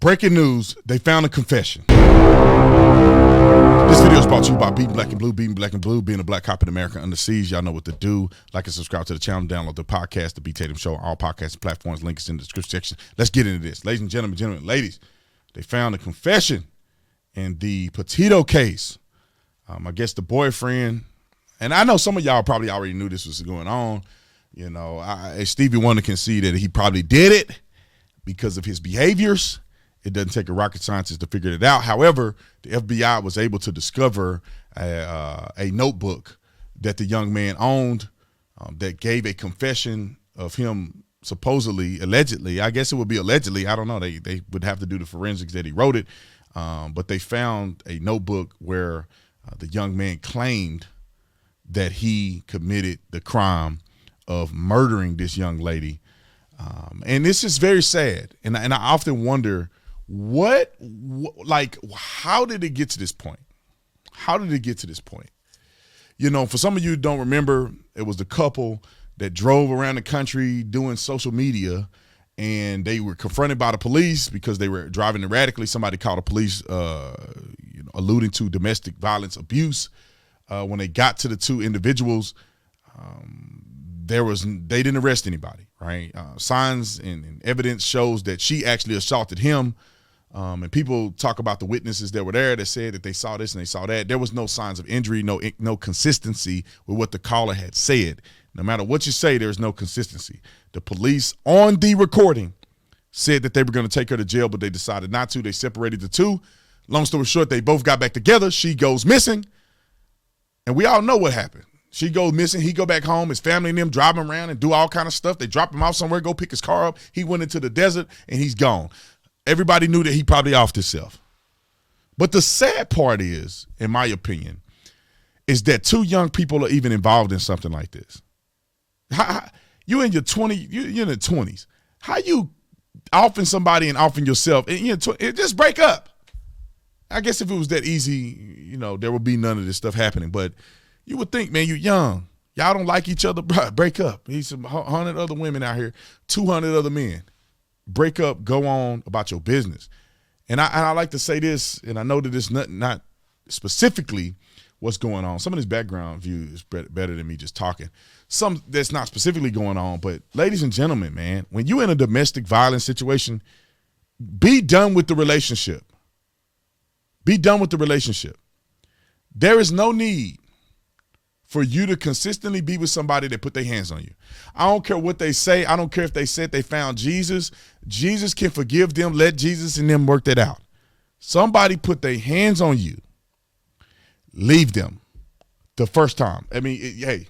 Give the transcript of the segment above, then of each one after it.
Breaking news, they found a confession. This video is brought to you by Beating Black and Blue. Beating Black and Blue, being a black cop in America under siege. Y'all know what to do. Like and subscribe to the channel. Download the podcast, The B. Tatum Show, on all podcast platforms. Link is in the description section. Let's get into this. Ladies and gentlemen, ladies, they found a confession in the Petito case. I guess the boyfriend, and I know some of y'all probably already knew this was going on. You know, Stevie Wonder can see that he probably did it because of his behaviors. It doesn't take a rocket scientist to figure it out. However, the FBI was able to discover a notebook that the young man owned that gave a confession of him supposedly, allegedly. I guess it would be allegedly. I don't know. They would have to do the forensics that he wrote it. But they found a notebook where the young man claimed that he committed the crime of murdering this young lady. And this is very sad. And I often wonder, how did it get to this point? How did it get to this point? You know, for some of you who don't remember, it was the couple that drove around the country doing social media, and they were confronted by the police because they were driving erratically. Somebody called the police, alluding to domestic violence abuse. When they got to the two individuals, they didn't arrest anybody, right? Signs and evidence shows that she actually assaulted him. And people talk about the witnesses that were there that said that they saw this and they saw that. There was no signs of injury, no consistency with what the caller had said. No matter what you say, there's no consistency. The police on the recording said that they were going to take her to jail, but they decided not to. They separated the two. Long story short, they both got back together. She goes missing. And we all know what happened. She goes missing. He go back home. His family and them drive him around and do all kind of stuff. They drop him off somewhere, go pick his car up. He went into the desert and he's gone. Everybody knew that he probably offed himself. But the sad part is, in my opinion, is that two young people are even involved in something like this. You in your 20s, you're in the 20s. How you offing somebody and offing yourself? And just break up. I guess if it was that easy, there would be none of this stuff happening. But you would think, man, you're young. Y'all don't like each other, break up. He's 100 other women out here, 200 other men. Break up, go on about your business. And I like to say this, and I know that it's not specifically what's going on. Some of this background view is better than me just talking. Some that's not specifically going on, but ladies and gentlemen, man, when you're in a domestic violence situation, be done with the relationship. Be done with the relationship. There is no need for you to consistently be with somebody that put their hands on you. I don't care what they say. I don't care if they said they found Jesus. Jesus can forgive them. Let Jesus and them work that out. Somebody put their hands on you. Leave them the first time. I mean, hey,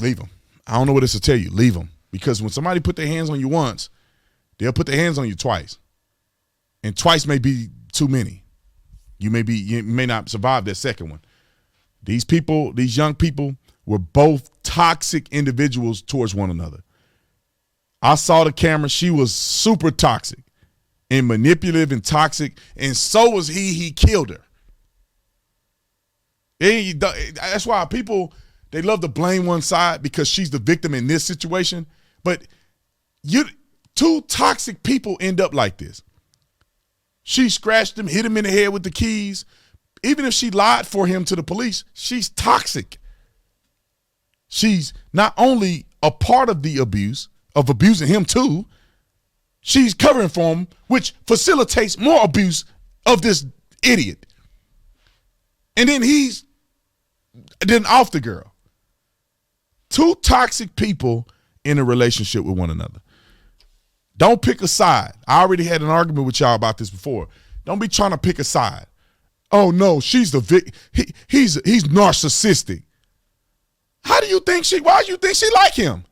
leave them. I don't know what this will tell you. Leave them. Because when somebody put their hands on you once, they'll put their hands on you twice. And twice may be too many. You may not survive that second one. These people, these young people, were both toxic individuals towards one another. I saw the camera. She was super toxic and manipulative and toxic, and so was he. He killed her. That's why people, they love to blame one side because she's the victim in this situation. But two toxic people end up like this. She scratched him, hit him in the head with the keys. Even if she lied for him to the police, she's toxic. She's not only a part of the abuse, of abusing him too, she's covering for him, which facilitates more abuse of this idiot. And then then off the girl. Two toxic people in a relationship with one another. Don't pick a side. I already had an argument with y'all about this before. Don't be trying to pick a side. Oh no, she's the he's narcissistic. Why do you think she like him?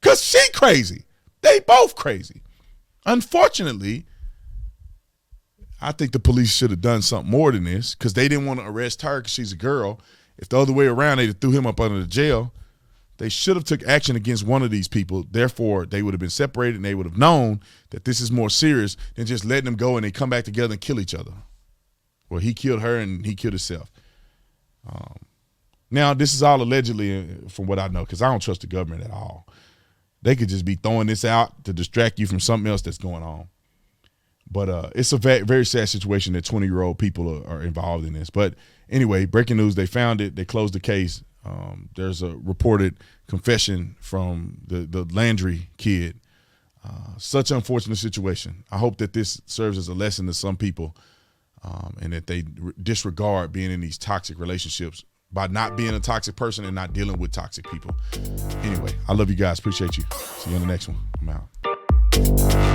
Because she crazy. They both crazy. Unfortunately, I think the police should have done something more than this because they didn't want to arrest her because she's a girl. If the other way around, they'd threw him up under the jail. They should have took action against one of these people. Therefore, they would have been separated and they would have known that this is more serious than just letting them go and they come back together and kill each other. Well, he killed her and he killed himself. Now, this is all allegedly from what I know because I don't trust the government at all. They could just be throwing this out to distract you from something else that's going on. But it's a very sad situation that 20-year-old people are involved in this. But anyway, breaking news, they found it. They closed the case. There's a reported confession from the Laundrie kid. Such an unfortunate situation. I hope that this serves as a lesson to some people and that they disregard being in these toxic relationships by not being a toxic person and not dealing with toxic people. Anyway, I love you guys. Appreciate you. See you on the next one. I'm out.